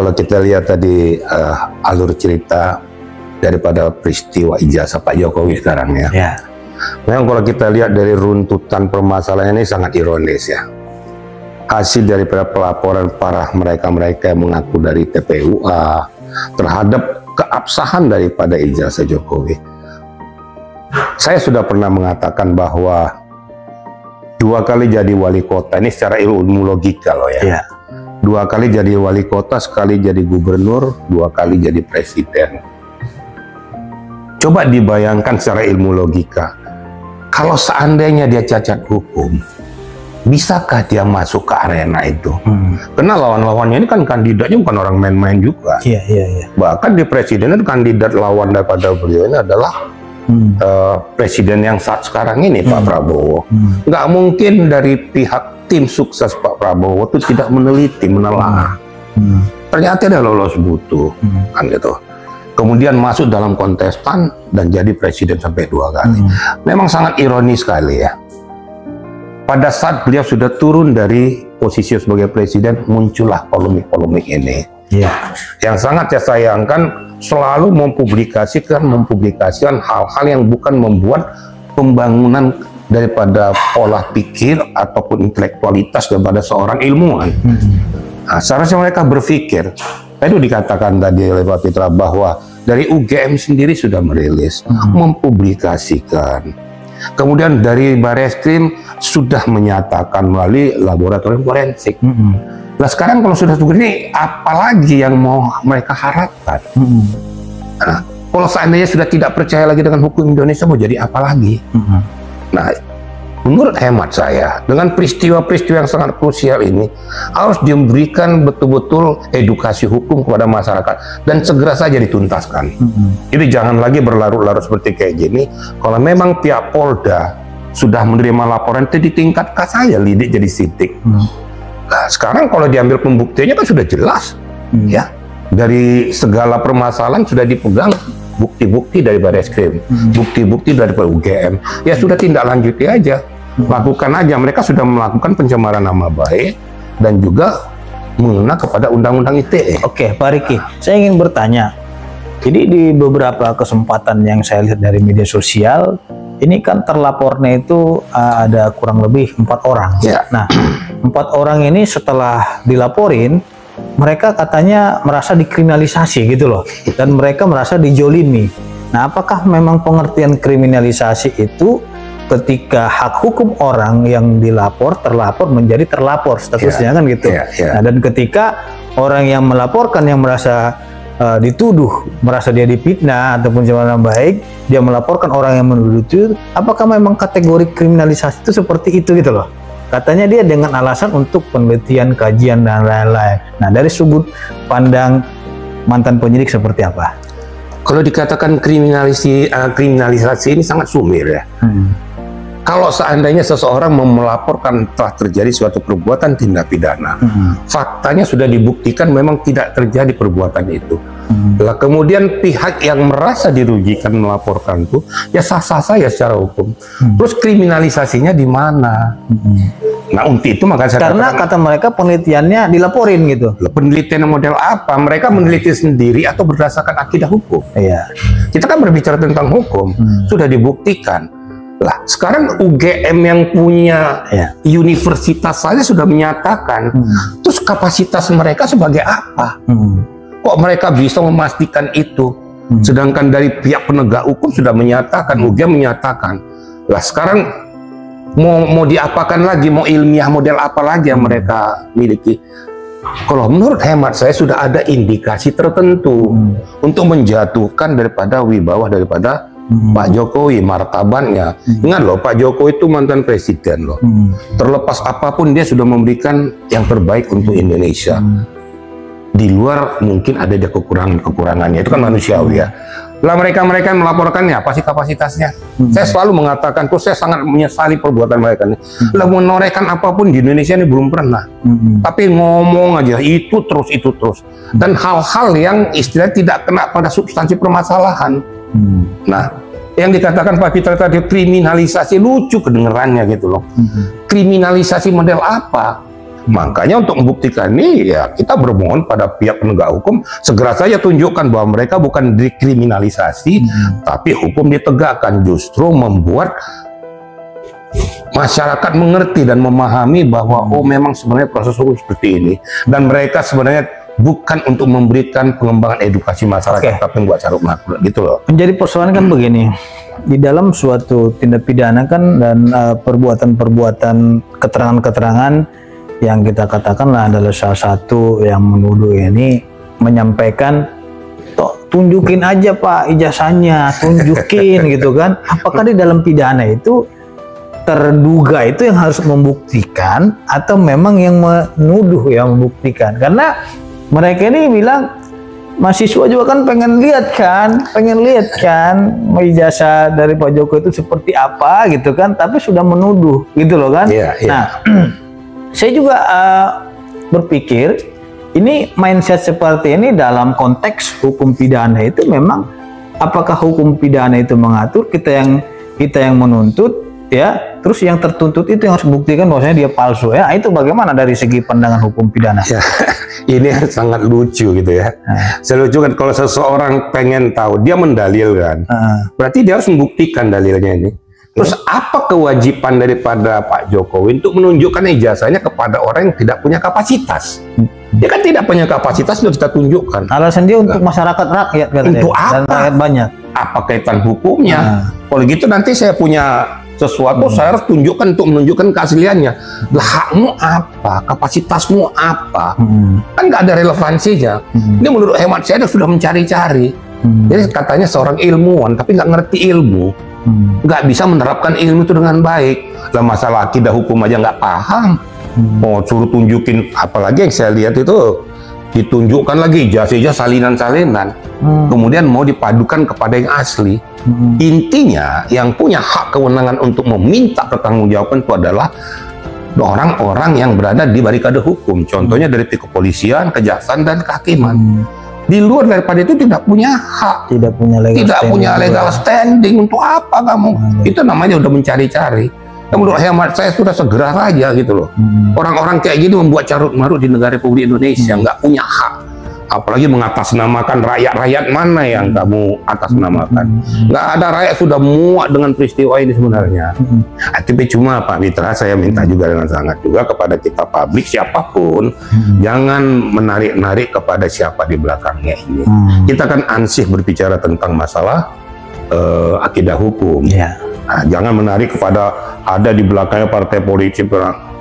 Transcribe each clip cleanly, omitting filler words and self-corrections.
kalau kita lihat tadi alur cerita daripada peristiwa ijazah Pak Jokowi sekarang ya. Memang kalau kita lihat dari runtutan permasalahan ini sangat ironis ya. Hasil daripada pelaporan para mereka-mereka yang mengaku dari TPUA terhadap keabsahan daripada ijazah Jokowi. Saya sudah pernah mengatakan bahwa 2 kali jadi wali kota ini secara ilmu logika loh ya. 2 kali jadi wali kota, sekali jadi gubernur, 2 kali jadi presiden. Coba dibayangkan secara ilmu logika, kalau seandainya dia cacat hukum, bisakah dia masuk ke arena itu? Karena lawan-lawannya ini kan kandidatnya bukan orang main-main juga. Bahkan di presiden itu kandidat lawan daripada beliau ini adalah presiden yang saat sekarang ini, Pak Prabowo. Nggak mungkin dari pihak tim sukses Pak Prabowo itu tidak meneliti, menelaah. Ternyata dia lolos butuh, kan gitu. Kemudian masuk dalam kontestan dan jadi presiden sampai 2 kali. Memang sangat ironis sekali ya. Pada saat beliau sudah turun dari posisi sebagai presiden, muncullah polemik-polemik ini. Yang sangat saya sayangkan, selalu mempublikasikan hal-hal yang bukan membuat pembangunan daripada pola pikir ataupun intelektualitas daripada seorang ilmuwan. Nah, seharusnya mereka berpikir. Itu dikatakan tadi oleh Pak Pitra bahwa dari UGM sendiri sudah merilis, mempublikasikan. Kemudian dari Bareskrim sudah menyatakan melalui laboratorium forensik. Nah sekarang kalau sudah begini, apalagi yang mau mereka harapkan? Nah, kalau seandainya sudah tidak percaya lagi dengan hukum Indonesia, mau jadi apa lagi? Nah, menurut hemat saya, dengan peristiwa-peristiwa yang sangat krusial ini, harus diberikan betul-betul edukasi hukum kepada masyarakat dan segera saja dituntaskan. Jadi jangan lagi berlarut-larut seperti kayak gini. Kalau memang pihak Polda sudah menerima laporan, itu ditingkatkan saja lidik jadi sidik. Nah, sekarang kalau diambil pembuktiannya kan sudah jelas, ya. Dari segala permasalahan sudah dipegang bukti-bukti dari Bareskrim, bukti-bukti dari UGM. Ya sudah tindak lanjuti aja, lakukan aja. Mereka sudah melakukan pencemaran nama baik dan juga mengena kepada Undang-Undang ITE. Oke, Pak Riki, saya ingin bertanya. Jadi di beberapa kesempatan yang saya lihat dari media sosial, ini kan terlapornya itu ada kurang lebih 4 orang. Nah, 4 orang ini setelah dilaporin, mereka katanya merasa dikriminalisasi gitu loh, dan mereka merasa dijolimi. Nah, apakah memang pengertian kriminalisasi itu ketika hak hukum orang yang terlapor menjadi terlapor statusnya kan gitu. Nah, dan ketika orang yang melaporkan yang merasa dituduh, merasa dia dipitnah ataupun pencemaran baik, dia melaporkan orang yang menuduh itu, apakah memang kategori kriminalisasi itu seperti itu gitu loh? Katanya dia dengan alasan untuk penelitian, kajian, dan lain-lain. Nah, dari sudut pandang mantan penyidik seperti apa? Kalau dikatakan kriminalisasi ini sangat sumir ya. Kalau seandainya seseorang melaporkan telah terjadi suatu perbuatan tindak pidana, faktanya sudah dibuktikan memang tidak terjadi perbuatan itu. Lah kemudian pihak yang merasa dirugikan melaporkan itu, ya sah-sah saja secara hukum. Terus kriminalisasinya di mana? Nah untuk itu maka saya karena kata mereka penelitiannya dilaporin gitu. Penelitian model apa? Mereka meneliti sendiri atau berdasarkan akidah hukum? Kita kan berbicara tentang hukum, sudah dibuktikan. Lah sekarang UGM yang punya universitas saja sudah menyatakan, terus kapasitas mereka sebagai apa? Kok mereka bisa memastikan itu? Sedangkan dari pihak penegak hukum sudah menyatakan, UGM menyatakan. Lah sekarang mau diapakan lagi? Mau ilmiah model apa lagi yang mereka miliki? Kalau menurut hemat saya sudah ada indikasi tertentu untuk menjatuhkan daripada wibawa daripada Pak Jokowi, martabatnya. Ingat loh, Pak Jokowi itu mantan presiden loh. Terlepas apapun dia sudah memberikan yang terbaik untuk Indonesia. Di luar mungkin ada kekurangannya, itu kan manusiawi ya. Lah mereka yang melaporkannya, apa sih kapasitasnya? Saya selalu mengatakan, terus saya sangat menyesali perbuatan mereka ini. Lah menorehkan apapun di Indonesia ini belum pernah. Tapi ngomong aja, itu terus. Dan hal-hal yang istilahnya tidak kena pada substansi permasalahan. Nah, yang dikatakan Pak Pitra tadi kriminalisasi, lucu kedengerannya gitu loh. Kriminalisasi model apa? Makanya untuk membuktikan ini ya kita bermohon pada pihak penegak hukum segera saja tunjukkan bahwa mereka bukan dikriminalisasi, tapi hukum ditegakkan, justru membuat masyarakat mengerti dan memahami bahwa oh memang sebenarnya proses hukum seperti ini, dan mereka sebenarnya bukan untuk memberikan pengembangan edukasi masyarakat, tapi membuat carut marut gitu loh. Menjadi persoalan kan begini, di dalam suatu tindak pidana kan dan perbuatan-perbuatan keterangan-keterangan yang kita katakanlah adalah salah satu yang menuduh ini menyampaikan tunjukin aja Pak ijazahnya, tunjukin gitu kan. Apakah di dalam pidana itu terduga itu yang harus membuktikan atau memang yang menuduh yang membuktikan? Karena mereka ini bilang mahasiswa juga kan pengen lihat kan ijazah dari Pak Joko itu seperti apa gitu kan, tapi sudah menuduh gitu loh kan. Nah, saya juga berpikir ini mindset seperti ini dalam konteks hukum pidana itu memang apakah hukum pidana itu mengatur kita yang menuntut ya, terus yang tertuntut itu yang harus membuktikan bahwasanya dia palsu ya. Itu bagaimana dari segi pandangan hukum pidana? Ya, ini sangat lucu gitu ya. Selucu kan kalau seseorang pengen tahu, dia mendalilkan, berarti dia harus membuktikan dalilnya ini. Terus apa kewajiban daripada Pak Jokowi untuk menunjukkan ijazahnya kepada orang yang tidak punya kapasitas? Dia kan tidak punya kapasitas, sudah kita tunjukkan. Alasan dia untuk masyarakat rakyat katanya. Untuk apa? Dan rakyat banyak. Apa kaitan hukumnya? Kalau gitu nanti saya punya sesuatu, saya harus tunjukkan untuk menunjukkan keasliannya. Lah hakmu apa? Kapasitasmu apa? Kan nggak ada relevansinya. Ini menurut hemat saya sudah mencari-cari. Jadi katanya seorang ilmuwan, tapi nggak ngerti ilmu. Nggak bisa menerapkan ilmu itu dengan baik. Lah masalah akidah hukum aja nggak paham. Mau suruh tunjukin, apalagi yang saya lihat itu ditunjukkan lagi ijazah salinan-salinan, kemudian mau dipadukan kepada yang asli. Intinya yang punya hak kewenangan untuk meminta pertanggungjawaban itu adalah orang-orang yang berada di barikade hukum, contohnya dari pihak kepolisian, kejaksaan, dan kehakiman. Di luar daripada itu tidak punya hak, tidak punya legal standing. Untuk apa kamu? Itu namanya udah mencari-cari. Menurut hemat saya sudah segera saja gitu loh. Orang-orang kayak gini membuat carut marut di negara Republik Indonesia, nggak punya hak. Apalagi mengatasnamakan rakyat mana yang kamu atasnamakan. Nggak ada, rakyat sudah muak dengan peristiwa ini sebenarnya. Tapi cuma Pak Mitra, saya minta juga dengan sangat juga kepada kita publik siapapun, jangan menarik-narik kepada siapa di belakangnya ini. Kita kan ansih berbicara tentang masalah akidah hukum. Nah, jangan menarik kepada ada di belakangnya partai politik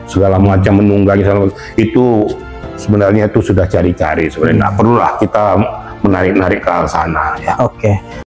segala macam menunggangi itu. Sebenarnya itu sudah cari-cari, sebenarnya nggak perlulah kita menarik-narik ke arah sana ya.